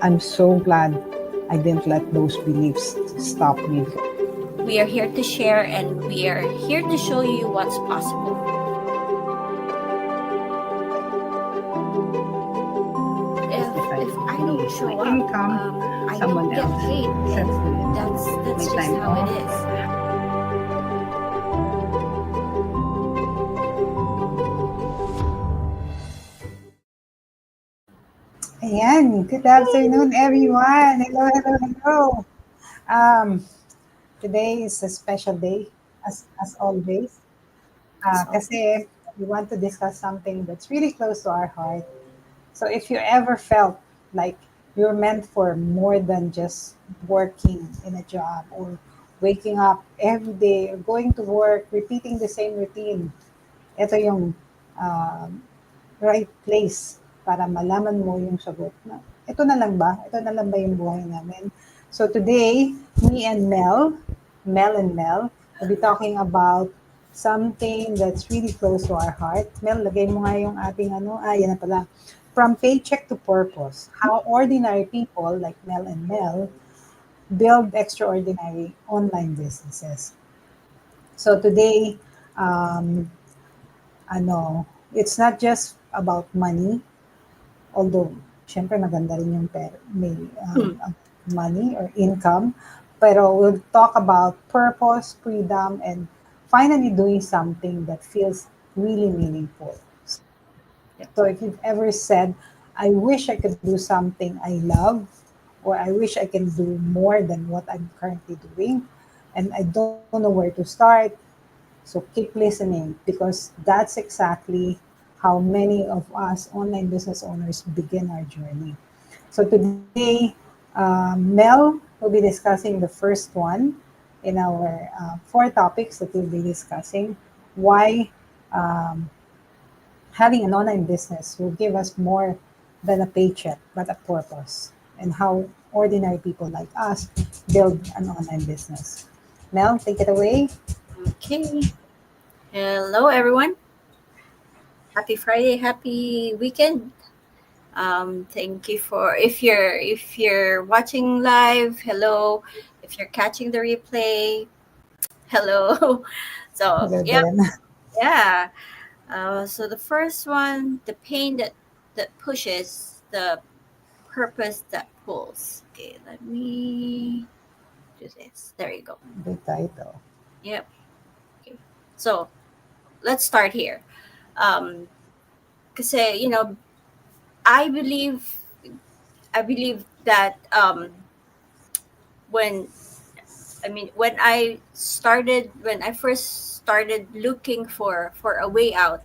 I'm so glad I didn't let those beliefs stop me. We are here to share and we are here to show you what's possible. If I If I don't increase my show up, income, I someone don't get else paid, sets and my that's just time how it off. is. Ayan, good afternoon everyone. Hello, hello, hello. Um, Today is a special day as always. So Kasi we want to discuss something that's really close to our heart. So if you ever felt like you're meant for more than just working in a job or waking up every day or going to work, repeating the same routine, ito yung um, right place para malaman mo yung sagot na, ito na lang ba? Ito na lang ba yung buhay namin? So today, me and Mel, will be talking about something that's really close to our heart. Mel, lagay mo nga yung ating yan na pala. From paycheck to purpose, how ordinary people like Mel and Mel build extraordinary online businesses. So today, um, it's not just about money, although syempre maganda rin yung may money or income, pero we'll talk about purpose, freedom, and finally doing something that feels really meaningful. yep. So if you've ever said, I wish I could do something I love, or I wish I can do more than what I'm currently doing, and I don't know where to start, so keep listening because that's exactly how many of us online business owners begin our journey. So today, Mel will be discussing the first one in our four topics that we'll be discussing. Why having an online business will give us more than a paycheck, but a purpose, and how ordinary people like us build an online business. Mel, take it away. Okay. Hello, everyone. Happy Friday. Happy weekend. Thank you for if you're watching live. Hello. If you're catching the replay, hello. So Hello yep, din. yeah. So the first one, the pain that pushes, the purpose that pulls. Okay, let me do this. There you go. Good title. Yep. Okay. So let's start here. Kasi I believe I believe that when when I first started looking for a way out,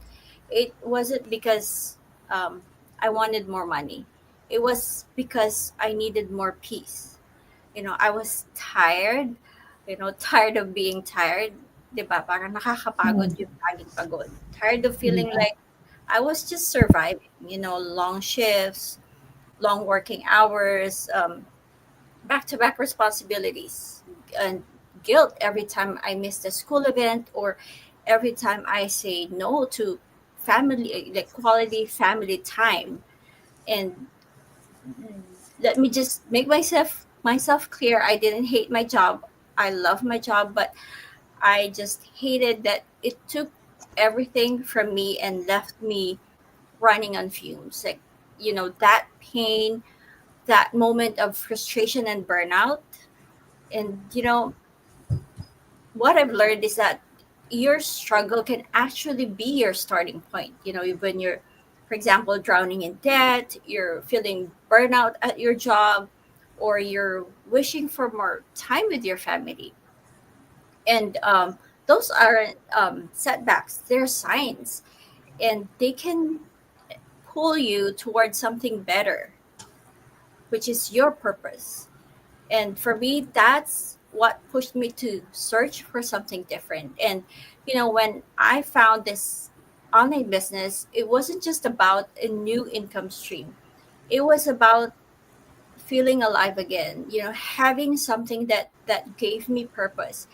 it wasn't because I wanted more money. It was because I needed more peace. I was tired, tired of being tired. 'Di ba? Parang nakakapagod Mm, yung laging pagod. Tired of feeling yeah. like I was just surviving, long shifts, long working hours, back to back responsibilities, and guilt every time I missed a school event or every time I say no to family, like quality family time. And let me just make myself clear. I didn't hate my job. I love my job, but I just hated that it took everything from me and left me running on fumes. Like, that pain, that moment of frustration and burnout. And what I've learned is that your struggle can actually be your starting point. When you're, for example, drowning in debt, you're feeling burnout at your job, or you're wishing for more time with your family. And those aren't setbacks, they're signs, and they can pull you towards something better, which is your purpose. And for me, that's what pushed me to search for something different. And when I found this online business, it wasn't just about a new income stream. It was about feeling alive again, having something that gave me purpose,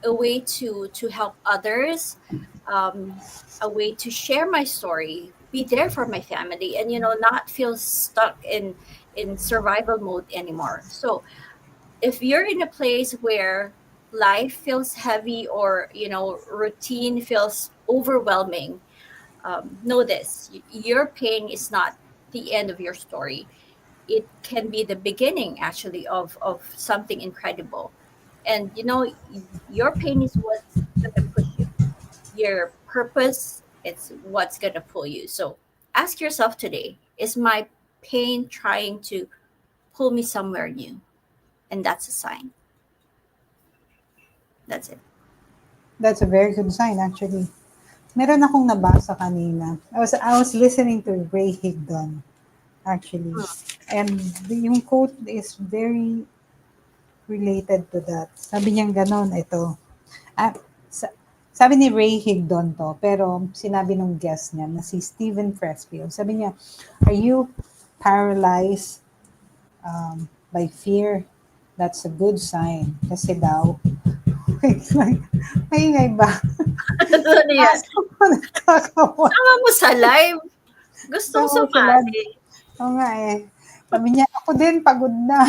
a way to help others, um, a way to share my story, be there for my family, and not feel stuck in survival mode anymore. So if you're in a place where life feels heavy, or routine feels overwhelming, know this: your pain is not the end of your story. It can be the beginning, actually, of something incredible. And your pain is what's gonna push you. Your purpose, it's what's gonna pull you. So ask yourself today: is my pain trying to pull me somewhere new? And that's a sign. That's it. That's a very good sign, actually. Meron akong nabasa kanina. I was listening to Ray Higdon, actually. And yung quote is very related to that. Sabi niya ganon, ito. Ah, sa, sabi ni Ray Higdon to, pero sinabi nung guest niya na si Steven Pressfield. Sabi niya, are you paralyzed by fear? That's a good sign. Kasi daw, wait lang, maingay ba? Ano yan? Aso ko nakakawa. Sama mo sa live. Gustong Sama ko sila. sumali. Oo nga eh. Sabi niya, ako din, pagod na.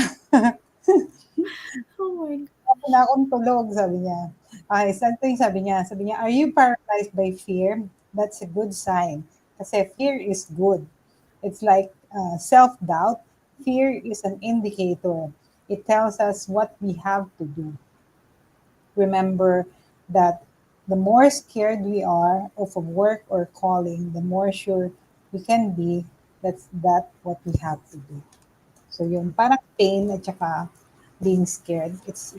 Oh my God. Ako na akong tulog, sabi niya. Okay, ito yung sabi niya, are you paralyzed by fear? That's a good sign. Kasi fear is good. It's like self-doubt. Fear is an indicator. It tells us what we have to do. Remember that the more scared we are of a work or calling, the more sure we can be that what we have to do. So yung parang pain at saka being scared, it's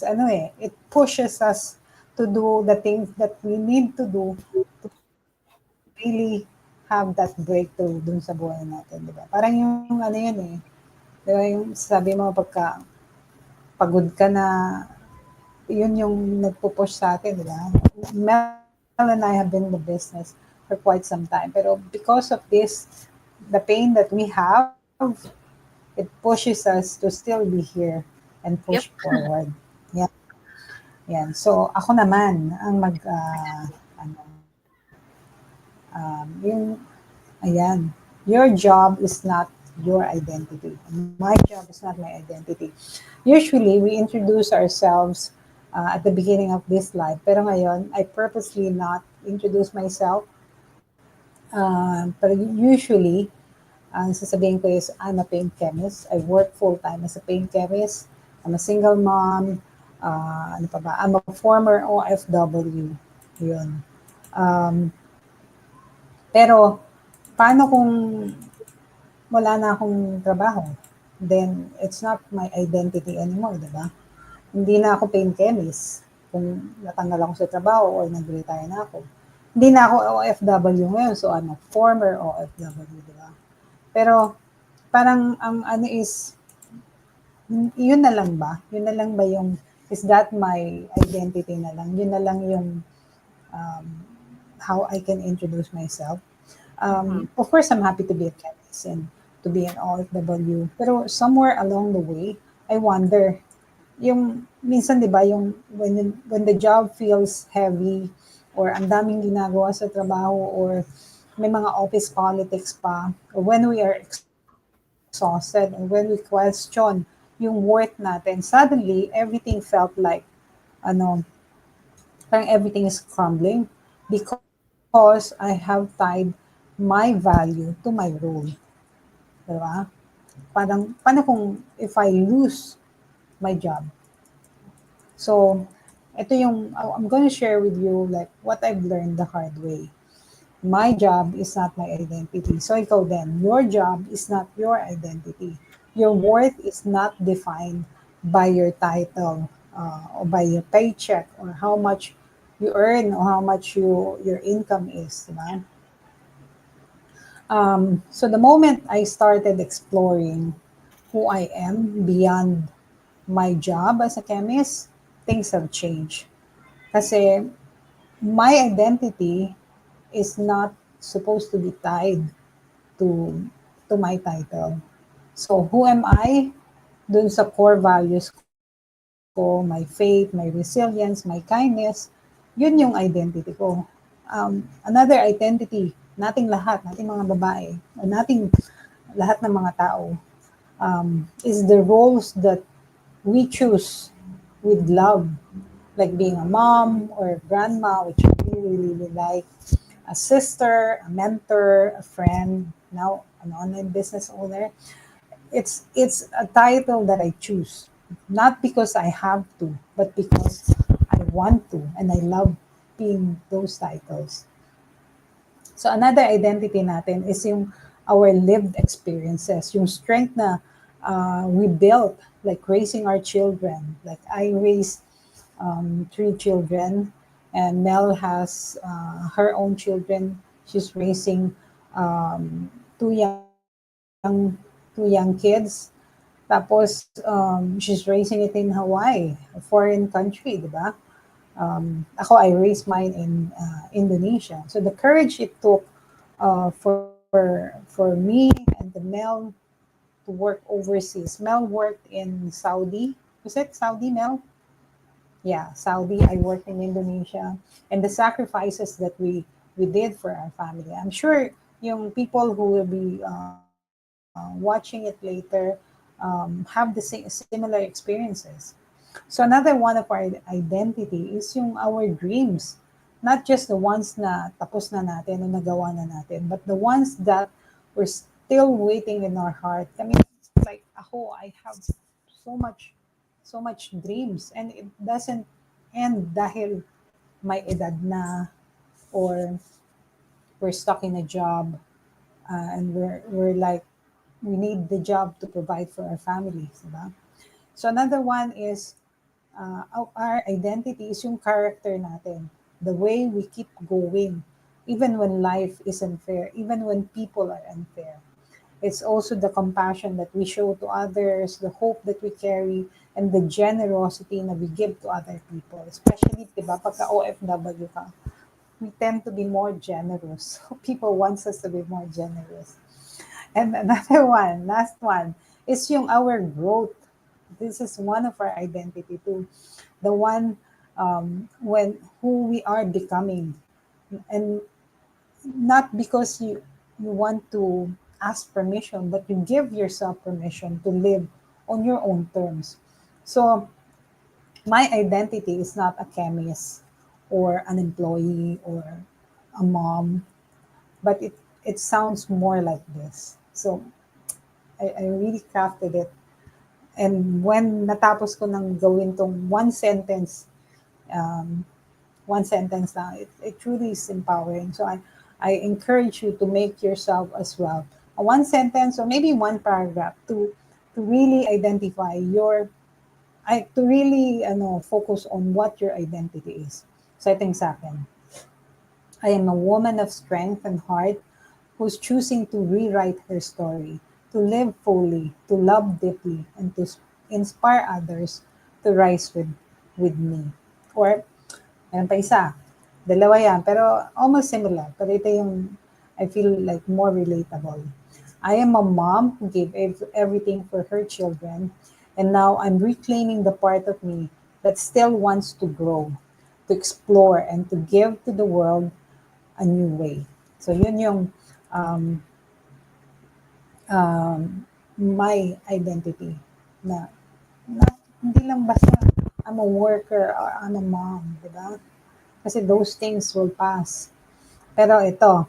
ano eh, it pushes us to do the things that we need to do to really have that breakthrough dun sa buhay natin, di ba? Parang yung ano yun eh, di ba yung sabi mo pagka pagod ka na, yun yung nagpo-push sa atin, di ba? Mel and I have been in the business for quite some time. Pero because of this, the pain that we have, it pushes us to still be here and push Yep. forward. Yeah. Yan. So, ako naman, ang ano, yung, ayan, your job is not your identity. My job is not my identity. Usually, we introduce ourselves at the beginning of this life. Pero ngayon, I purposely not introduce myself. Pero usually, ang sasabihin ko is, I'm a paint chemist. I work full-time as a paint chemist. I'm a single mom. Ano pa ba? I'm a former OFW. Yun. Um, pero, paano kung wala na akong trabaho? Then, it's not my identity anymore, di ba? Hindi na ako paint chemist. Kung natanggal ako sa trabaho or nag-retire na ako. Hindi na ako OFW ngayon, so I'm a former OFW, di ba? Pero, parang ang ano is, yun na lang ba? Yun na lang ba yung, is that my identity na lang? Yun na lang yung how I can introduce myself. Mhm. Of course, I'm happy to be a chemist and to be an OFW. Pero somewhere along the way, I wonder, yung minsan 'di ba yung when the job feels heavy or ang daming ginagawa sa trabaho or may mga office politics pa or when we are exhausted or when we question yung worth natin, suddenly everything felt like ano, parang everything is crumbling because I have tied my value to my role. Diba? Paano kung if I lose my job? So, ito yung, I'm going to share with you like what I've learned the hard way. My job is not my identity. So ikaw din, your job is not your identity. Your worth is not defined by your title or by your paycheck or how much you earn or how much your income is. Diba? So the moment I started exploring who I am beyond my job as a chemist, things have changed. Kasi my identity is not supposed to be tied to my title. So who am I? Dun sa core values ko, my faith, my resilience, my kindness, yun yung identity ko. Another identity, nating lahat, nating mga babae, o nating lahat ng mga tao, is the roles that we choose with love, like being a mom or a grandma, which I really, really like, a sister, a mentor, a friend, now an online business owner. It's a title that I choose, not because I have to, but because I want to, and I love being those titles. So another identity natin is yung our lived experiences, yung strength na we built, like raising our children. Like I raised three children, and Mel has her own children. She's raising two young kids. Tapos she's raising it in Hawaii, a foreign country, di ba? Ako, I raised mine in Indonesia. So the courage it took for me and the Mel to work overseas. Mel worked in Saudi. Was it Saudi, Mel? Yeah, Saudi. I worked in Indonesia, and the sacrifices that we did for our family. I'm sure yung people who will be watching it later have the similar experiences. So another one of our identity is yung our dreams, not just the ones na tapos na natin o nagawa na natin, but the ones that we're still waiting in our heart. I mean, like ako, I have so much, so much dreams, and it doesn't end dahil may edad na, or we're stuck in a job, and we're like, we need the job to provide for our families, diba? So another one is our identity is yung character natin. The way we keep going, even when life is unfair, even when people are unfair. It's also the compassion that we show to others, the hope that we carry, and the generosity na we give to other people. Especially, diba, pagka OFW ka, we tend to be more generous. People wants us to be more generous. And another one, last one, is yung our growth. This is one of our identity too. The one when who we are becoming, and not because you want to ask permission, but you give yourself permission to live on your own terms. So my identity is not a chemist or an employee or a mom, but it sounds more like this. So I really crafted it. And when natapos ko nang gawin tong um, one sentence lang, it truly is empowering. So I encourage you to make yourself as well a one sentence or maybe one paragraph to really identify your, to really focus on what your identity is. So I think sa akin, I am a woman of strength and heart who's choosing to rewrite her story, to live fully, to love deeply, and to inspire others to rise with me. Or, meron pa isa, dalawa yan, pero almost similar. Pero ito yung, I feel like more relatable. I am a mom who gave everything for her children, and now I'm reclaiming the part of me that still wants to grow, to explore, and to give to the world a new way. So yun yung um, my identity na, hindi lang basta I'm a worker or I'm a mom, di ba? Kasi those things will pass. Pero ito,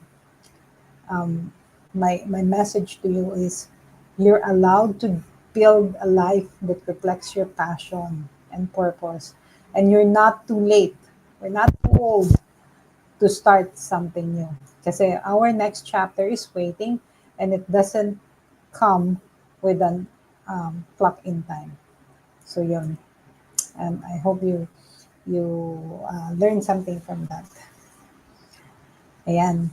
my message to you is you're allowed to build a life that reflects your passion and purpose. And you're not too late. We're not too old to start something new. Kasi our next chapter is waiting, and it doesn't come with an clock in time. So yun. And I hope you learn something from that. Ayan.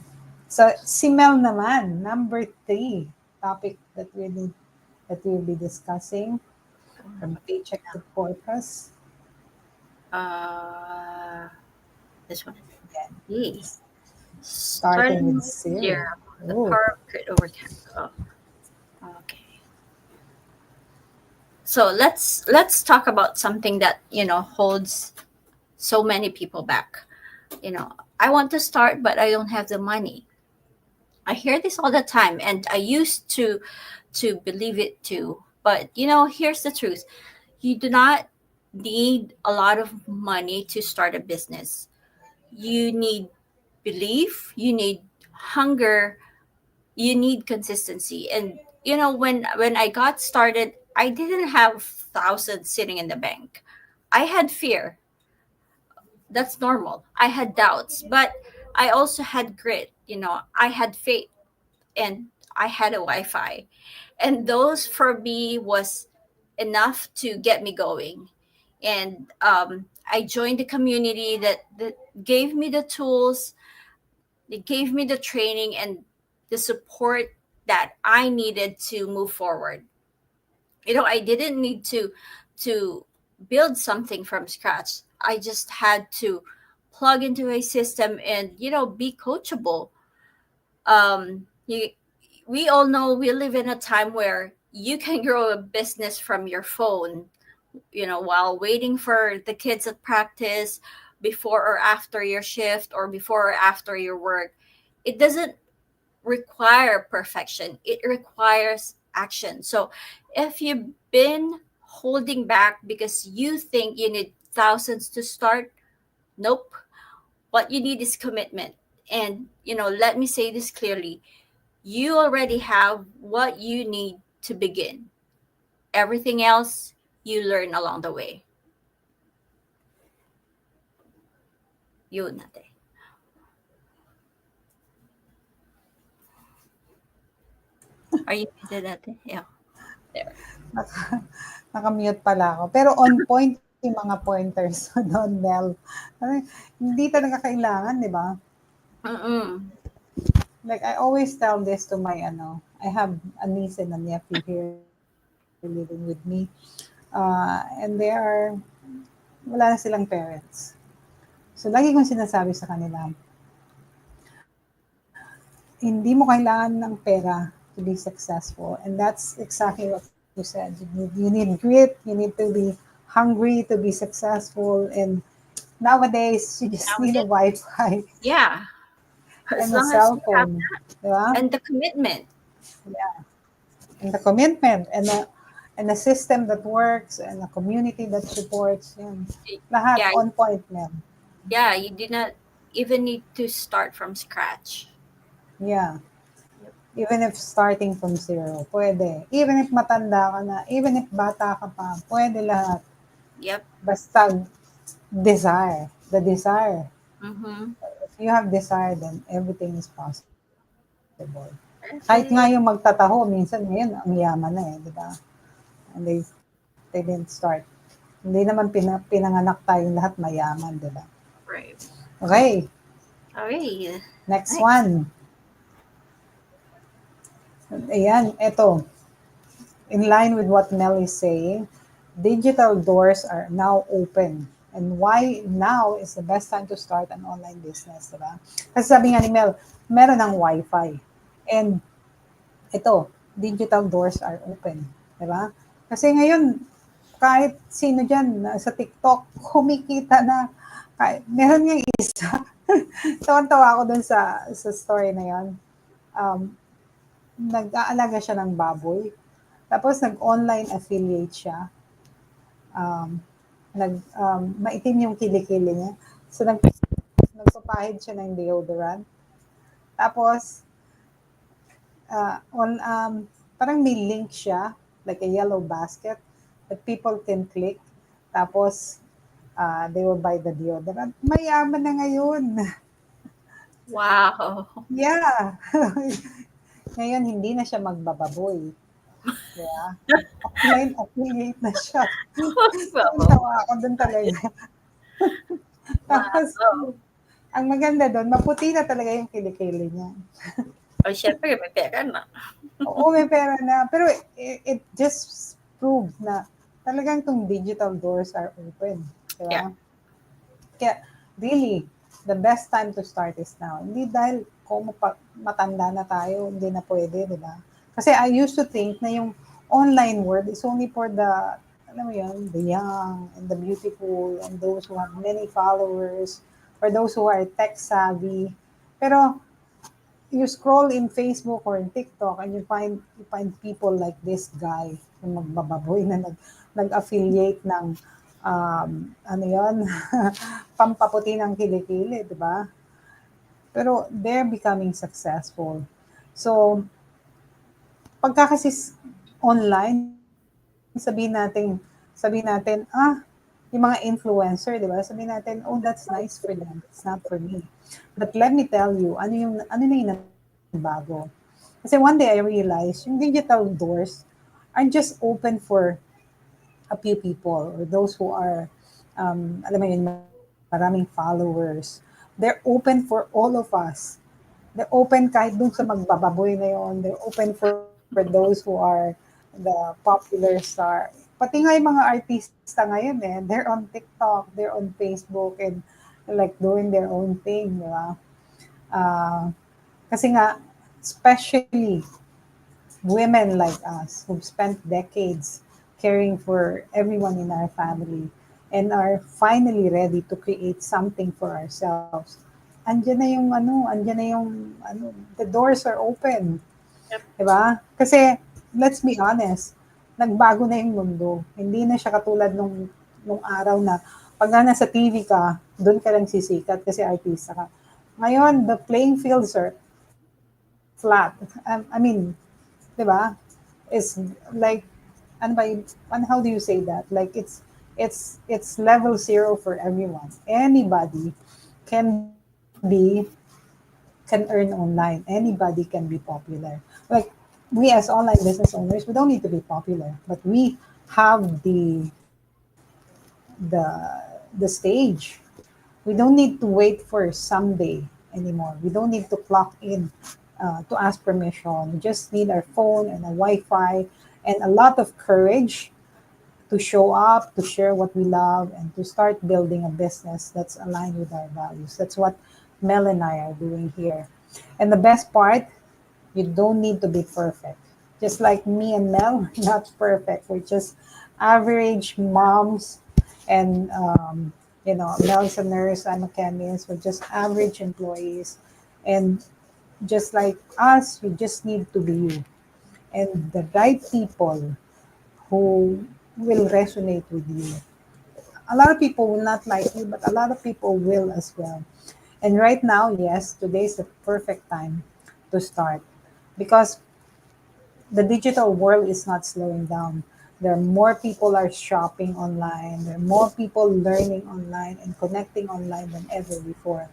So si Mel naman, number 3 topic that we'll be discussing from paycheck to purpose. Uh, this one. Again, Yay. starting Starting with with zero. zero. The Oh, power of grit over time. Oh, okay. So let's talk about something that holds so many people back. I want to start, but I don't have the money. I hear this all the time, and I used to believe it too. But here's the truth: you do not need a lot of money to start a business. You need belief, you need hunger, you need consistency. And when I got started, I didn't have thousands sitting in the bank. I had fear. That's normal. I had doubts, but I also had grit. I had faith, and I had a Wi-Fi, and those for me was enough to get me going. And I joined the community that gave me the tools, it gave me the training and the support that I needed to move forward. I didn't need to build something from scratch. I just had to plug into a system and be coachable. You We all know we live in a time where you can grow a business from your phone, while waiting for the kids at practice, before or after your shift, or before or after your work. It doesn't require perfection, it requires action. So if you've been holding back because you think you need thousands to start, nope. What you need is commitment. And let me say this clearly: you already have what you need to begin. Everything else you learn along the way. Yun natin. Are you muted natin? Yeah. There. Naka, Naka-mute pala ako. Pero on point yung mga pointers doon, Mel. Ay, hindi talaga kailangan, di ba? Mm-mm. Like, I always tell this to my, I have a niece and a nephew here living with me. And wala na silang parents. So, lagi kong sinasabi sa kanila, hindi mo kailangan ng pera to be successful. And that's exactly what you said. You need grit, you need to be hungry to be successful. And nowadays, you just need a Nowadays, Wi-Fi yeah. and a As long cell as you have phone. Diba? and the commitment. And the commitment and a system that works and a community that supports. Yan. Lahat Yeah, on point, Mel. yeah, you do not even need to start from scratch. Yeah. Yep. Even if starting from zero, pwede. Even if matanda ka na, even if bata ka pa, pwede lahat. Yep. Basta desire, the desire. Mm-hmm. If you have desire, then everything is possible. Kahit nga yung Actually, magtataho, minsan ngayon, ang yaman na eh, di ba? And they didn't start. Hindi naman pinanganak tayong lahat mayaman, di ba? right. Okay, Okay. next Nice. one. Ayan, eto. In line with what Mel is saying, digital doors are now open. And why now is the best time to start an online business, di ba? Kasi sabi nga ni Mel, meron ng Wi-Fi. And ito, digital doors are open. Di ba? Kasi ngayon, kahit sino dyan sa TikTok, kumikita na. Kahit, meron nga isa. Tawan-tawa ako dun sa story na yon. Um, Nag-aalaga siya ng baboy. Tapos nag-online affiliate siya. Um, Maitim yung kilikili niya. So nagpapahid siya ng deodorant. Tapos parang may link siya, like a yellow basket, that people can click. Tapos, they will buy the deodorant. Mayaman na ngayon. Wow. Yeah. Ngayon, hindi na siya magbababoy. Yeah. Nag-offline affiliate na siya. Wow. Tawa ako dun talaga. Tapos, Wow. ang maganda doon, maputi na talaga yung kilikili niya. Oh, syempre, may pera na. Oo, may pera na. Pero it just proved na talagang tong digital doors are open. Di Yeah. ba? Kaya, really, the best time to start is now. Hindi dahil kung matanda na tayo, hindi na pwede, di ba? Kasi I used to think na yung online world is only for the, alam mo yun, the young and the beautiful and those who have many followers or those who are tech savvy. Pero you scroll in Facebook or in TikTok and you find people like this guy yung magbababoy na nag-affiliate ng ano yon pampaputi ng kilikili, di ba? Pero they're becoming successful. So, pagka kasi online, sabihin natin, yung mga influencer, di ba? Sabihin natin, oh, that's nice for them. It's not for me. But let me tell you, ano na yung nagbago. Kasi one day I realized, yung digital doors aren't just open for a few people or those who are, alam mo yun, maraming followers. They're open for all of us. They're open kahit dun sa magbababoy na yon. They're open for those who are the popular star. Pati nga yung mga artista ngayon they're on TikTok, they're on Facebook, and like doing their own thing, di ba? Uh, Kasi nga, especially women like us who've spent decades caring for everyone in our family and are finally ready to create something for ourselves. Andyan na yung the doors are open, Yep. 'di ba? Kasi let's be honest, nagbago na yung mundo. Hindi na siya katulad nung araw na pag nga nasa TV ka, doon ka lang sisikat kasi artista ka. Ngayon, the playing fields are flat. I mean, 'di ba? Is like ano ba how do you say that? Like it's level zero for everyone. Anybody can can earn online. Anybody can be popular. Like we as online business owners, we don't need to be popular, but we have the the stage. We don't need to wait for someday anymore. We don't need to clock in to ask permission. We just need our phone and a Wi-Fi and a lot of courage to show up, to share what we love, and to start building a business that's aligned with our values. That's what Mel and I are doing here. And the best part, you don't need to be perfect. Just like me and Mel, we're not perfect. We're just average moms, and Mel's a nurse, I'm a chemist. We're just average employees, and just like us, you just need to be you. And the right people who will resonate with you. A lot of people will not like you, but a lot of people will as well. And right now, yes, today is the perfect time to start because the digital world is not slowing down. There are more people are shopping online. There are more people learning online and connecting online than ever before.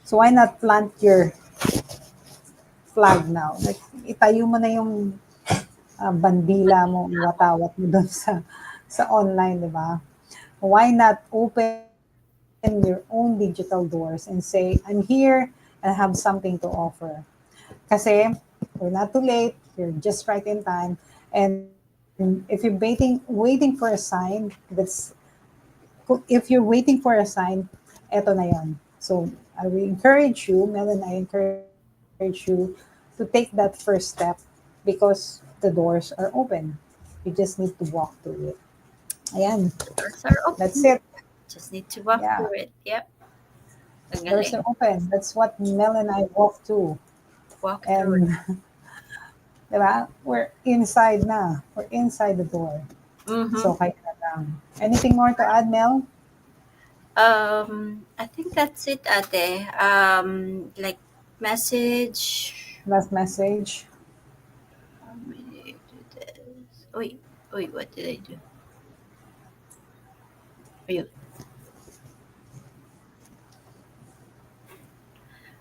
So why not plant your flag now? Like itayo mo na yung bandila mo, iwatawat mo doon sa online, di ba? Why not open your own digital doors and say, I'm here and I have something to offer. Kasi we're not too late, you're just right in time. And if you're waiting for a sign, if you're waiting for a sign, eto na yan. So I will encourage you, Mel and I encourage you to take that first step because the doors are open. You just need to walk through it. Ayan, Doors are that's it. open. Just need to walk Yeah, through it. Yep. Ang doors are galing. open. That's what Mel and I walk through. Walk through it. And, diba, we're inside na. We're inside the door. Mm-hmm. So, kaya na lang. Anything more to add, Mel? I think that's it, ate. Like message. Last message? How many do this? Wait, wait, what did I do? Ayun.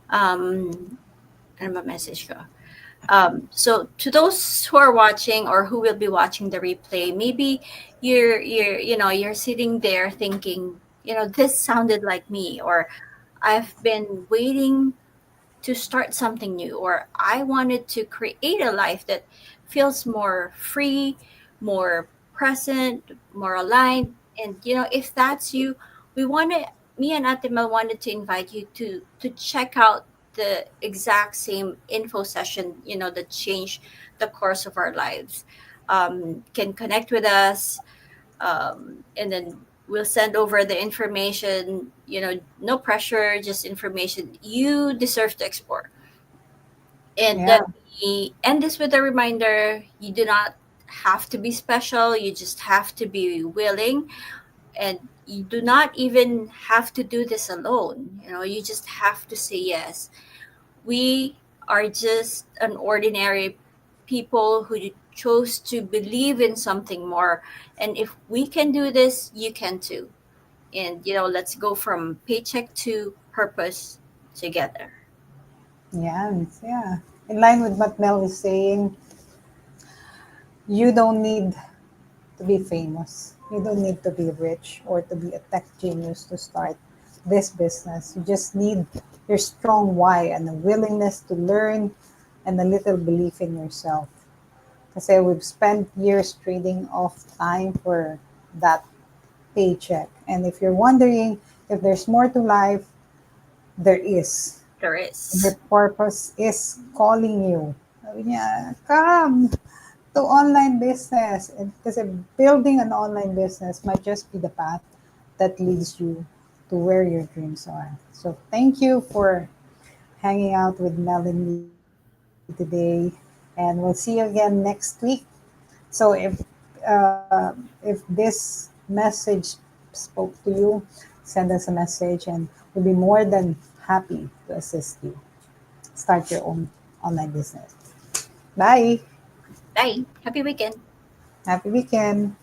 Um, ano ba message ko? So to those who are watching or who will be watching the replay, maybe you're sitting there thinking, this sounded like me, or I've been waiting to start something new, or I wanted to create a life that feels more free, more present, more aligned. And if that's you, we want to me and Atima wanted to invite you to check out the exact same info session, that changed the course of our lives. Can connect with us, and then we'll send over the information. No pressure, just information you deserve to explore. And Yeah. let me end this with a reminder: you do not have to be special, you just have to be willing. And you do not even have to do this alone. You just have to say yes. We are just an ordinary people who chose to believe in something more. And if we can do this, you can too. And let's go from paycheck to purpose together. Yeah. Yeah. In line with what Mel is saying, you don't need to be famous. You don't need to be rich or to be a tech genius to start this business. You just need your strong why and a willingness to learn and a little belief in yourself. Kasi we've spent years trading off time for that paycheck. And if you're wondering if there's more to life, there is. There Your is. purpose is calling you. Sabi niya, come to online business. And kasi building an online business might just be the path that leads you to where your dreams are. So thank you for hanging out with Melanie today. And we'll see you again next week. So if this message spoke to you, send us a message and we'll be more than happy to assist you. Start your own online business. Bye. Bye. Happy weekend. Happy weekend.